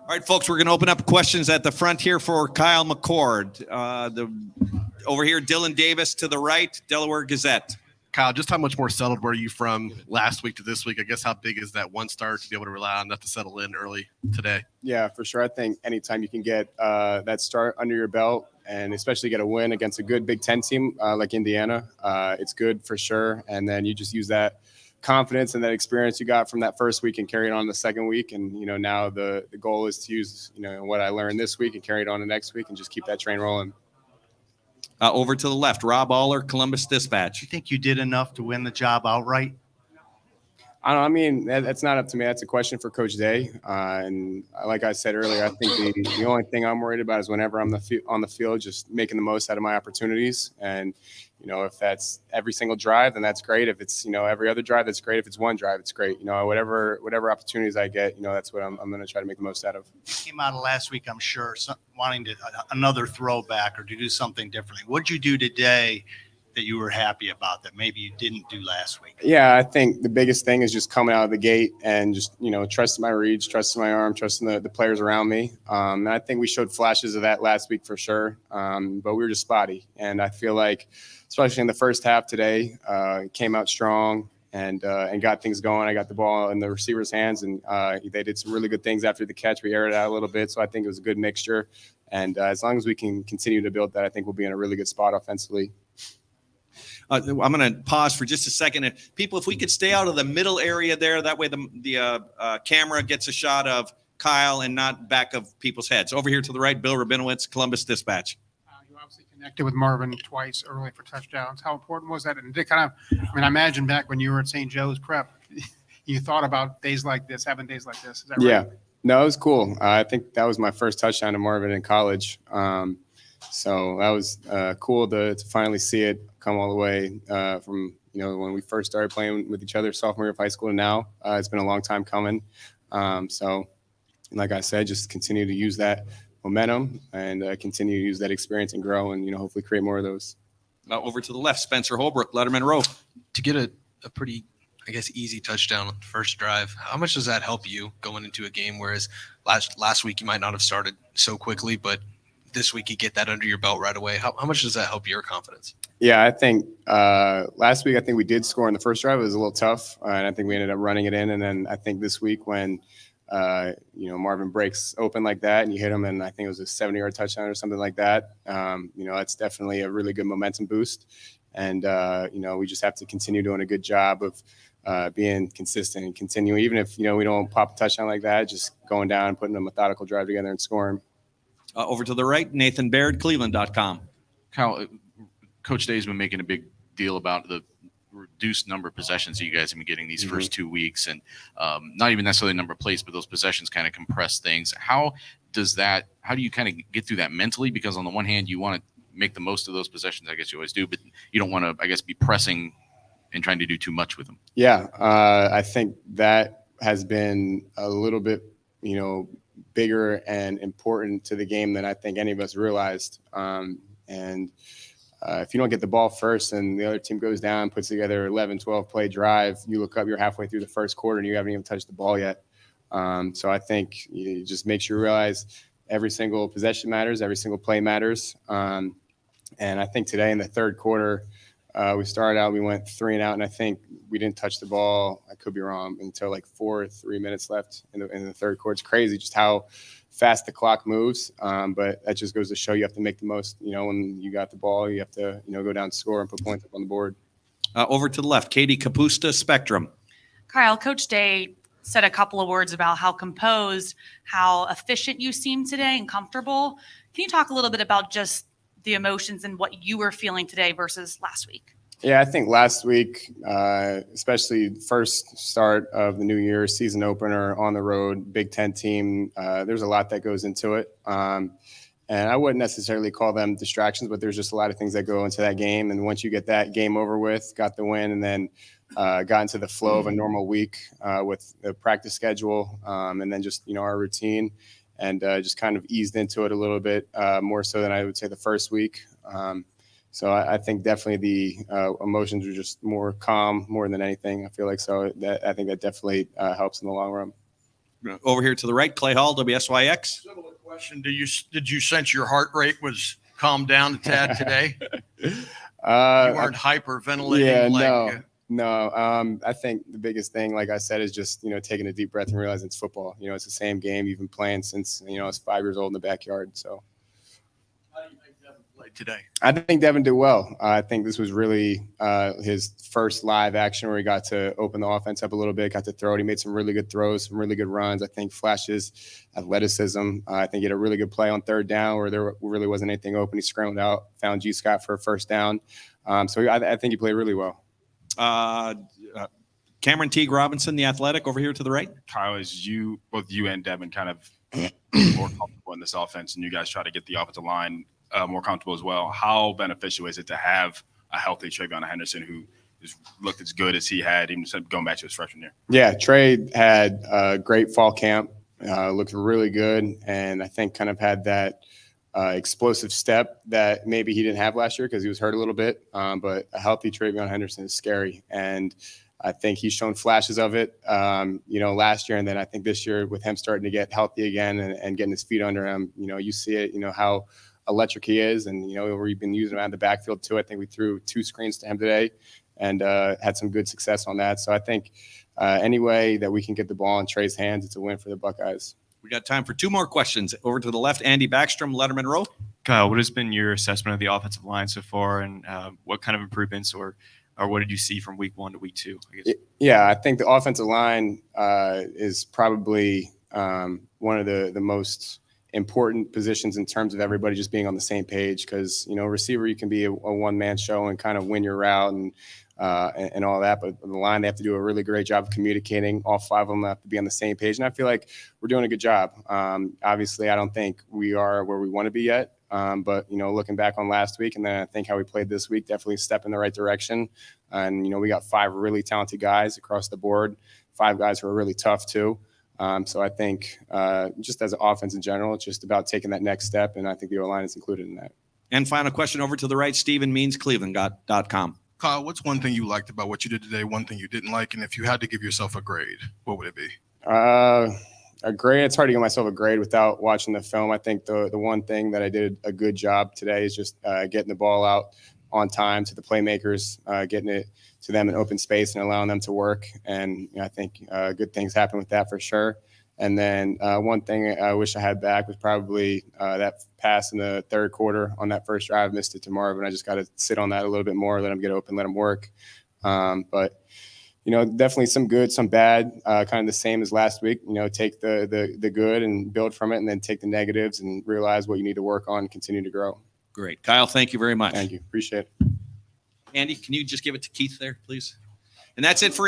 All right, folks, we're going to open up questions at the front here for Kyle McCord. Over here, Dylan Davis to the right, Delaware Gazette. Kyle, just how much more settled were you from last week to this week? I guess how big is that one start to be able to rely on that to settle in early today? Yeah, for sure. I think anytime you can get that start under your belt and especially get a win against a good Big Ten team like Indiana, it's good for sure. And then you just use that confidence and that experience you got from that first week and carry it on the second week. And, now the goal is to use, what I learned this week and carry it on the next week and just keep that train rolling. Over to the left, Rob Aller, Columbus Dispatch. You think you did enough to win the job outright? I don't know. I mean, that's not up to me. That's a question for Coach Day. And like I said earlier, I think the only thing I'm worried about is whenever I'm on the field, just making the most out of my opportunities. And, if that's every single drive, then that's great. If it's, every other drive, that's great. If it's one drive, it's great. Whatever opportunities I get, that's what I'm going to try to make the most out of. Came out of last week, I'm sure, wanting to another throwback or to do something differently. What'd you do today that you were happy about that maybe you didn't do last week? Yeah, I think the biggest thing is just coming out of the gate and just, trusting my reads, trusting my arm, trusting the players around me. And I think we showed flashes of that last week for sure. But we were just spotty. And I feel like, especially in the first half today, came out strong and got things going. I got the ball in the receiver's hands and they did some really good things after the catch. We aired it out a little bit. So I think it was a good mixture. And as long as we can continue to build that, I think we'll be in a really good spot offensively. I'm going to pause for just a second. If we could stay out of the middle area there, that way the camera gets a shot of Kyle and not back of people's heads. Over here to the right, Bill Rabinowitz, Columbus Dispatch. You obviously connected with Marvin twice early for touchdowns. How important was that? And I imagine back when you were at St. Joe's Prep, you thought about days like this, having days like this. Is that right? Yeah. No, it was cool. I think that was my first touchdown to Marvin in college. So that was cool to finally see it come all the way from, when we first started playing with each other sophomore year of high school to now. It's been a long time coming. So like I said, just continue to use that momentum and continue to use that experience and grow and, hopefully create more of those. Over to the left, Spencer Holbrook, Letterman Row. To get a pretty, easy touchdown on the first drive, how much does that help you going into a game? Whereas last week you might not have started so quickly, but this week you get that under your belt right away. How much does that help your confidence? Yeah, I think last week we did score in the first drive. It was a little tough, and I think we ended up running it in. And then I think this week when Marvin breaks open like that and you hit him, and I think it was a 70-yard touchdown or something like that. That's definitely a really good momentum boost. And we just have to continue doing a good job of being consistent and continuing. Even if we don't pop a touchdown like that, just going down and putting a methodical drive together and scoring. Over to the right, Nathan Baird, Cleveland.com. Kyle, Coach Day's been making a big deal about the reduced number of possessions that you guys have been getting these first 2 weeks, and not even necessarily number of plays, but those possessions kind of compress things. How do you kind of get through that mentally? Because on the one hand, you want to make the most of those possessions, I guess you always do, but you don't want to, be pressing and trying to do too much with them. Yeah, I think that has been a little bit, bigger and important to the game than I think any of us realized. If you don't get the ball first and the other team goes down, puts together 11, 12 play drive, you look up, you're halfway through the first quarter and you haven't even touched the ball yet. So I think it just makes you realize every single possession matters, every single play matters. And I think today in the third quarter, we started out, we went 3 and out, and I think we didn't touch the ball, I could be wrong, until like 3 minutes left in the third quarter. It's crazy just how fast the clock moves, but that just goes to show you have to make the most. When you got the ball, you have to go down, score, and put points up on the board. Over to the left, Katie Kapusta, Spectrum. Kyle, Coach Day said a couple of words about how composed, how efficient you seem today and comfortable. Can you talk a little bit about just the emotions and what you were feeling today versus last week? Yeah, I think last week, especially first start of the new year, season opener on the road, Big Ten team, there's a lot that goes into it. And I wouldn't necessarily call them distractions, but there's just a lot of things that go into that game. And once you get that game over with, got the win, and then got into the flow of a normal week with the practice schedule and then just, our routine, and just kind of eased into it a little bit more so than I would say the first week. So I think definitely the emotions are just more calm more than anything. I feel like so that I think that definitely helps in the long run. over here to the right, Clay Hall, WSYX. Similar question. Did you sense your heart rate was calmed down a tad today? You weren't hyperventilating. Yeah, like, no. I think the biggest thing, like I said, is just, taking a deep breath and realizing it's football. It's the same game you've been playing since, I was 5 years old in the backyard. So How do you think Devin played today? I think Devin did well. I think this was really his first live action where he got to open the offense up a little bit, got to throw it. He made some really good throws, some really good runs. I think flashes athleticism. I think he had a really good play on third down where there really wasn't anything open. He scrambled out, found G. Scott for a first down. So I think he played really well. Cameron Teague Robinson, the athletic, over here to the right. Kyle, as both you and Devin kind of more comfortable in this offense, and you guys try to get the offensive line more comfortable as well, how beneficial is it to have a healthy TreVeyon Henderson who has looked as good as he had even going back to his freshman year? Yeah, Trey had a great fall camp, looked really good, and I think kind of had that explosive step that maybe he didn't have last year because he was hurt a little bit. But a healthy TreVeyon Henderson is scary, and I think he's shown flashes of it, last year, and then I think this year with him starting to get healthy again and getting his feet under him, you see it, how electric he is, and we've been using him out in the backfield too. I think we threw 2 screens to him today, and had some good success on that. So I think any way that we can get the ball in Trey's hands, it's a win for the Buckeyes. We got time for 2 more questions. Over to the left, Andy Backstrom, Letterman Row. Kyle, what has been your assessment of the offensive line so far, and what kind of improvements or what did you see from week 1 to week 2? I guess? Yeah, I think the offensive line is probably one of the most important positions in terms of everybody just being on the same page, because receiver, you can be a one-man show and kind of win your route and all that, but the line, they have to do a really great job of communicating. All 5 of them have to be on the same page, and I feel like we're doing a good job. Obviously, I don't think we are where we want to be yet, but looking back on last week and then I think how we played this week, definitely a step in the right direction. And we got 5 really talented guys across the board, 5 guys who are really tough too. So I think just as an offense in general, it's just about taking that next step, and I think the O-line is included in that. And final question over to the right, Stephen Means, Cleveland.com. Kyle, what's one thing you liked about what you did today, one thing you didn't like, and if you had to give yourself a grade, what would it be? A grade, it's hard to give myself a grade without watching the film. I think the one thing that I did a good job today is just getting the ball out on time to the playmakers, getting it to them in open space and allowing them to work. And I think good things happen with that for sure. And then one thing I wish I had back was probably that pass in the third quarter on that first drive. Missed it to Marvin. I just got to sit on that a little bit more, let him get open, let him work. But definitely some good, some bad, kind of the same as last week. Take the good and build from it, and then take the negatives and realize what you need to work on and continue to grow. Great. Kyle, thank you very much. Thank you. Appreciate it. Andy, can you just give it to Keith there, please? And that's it for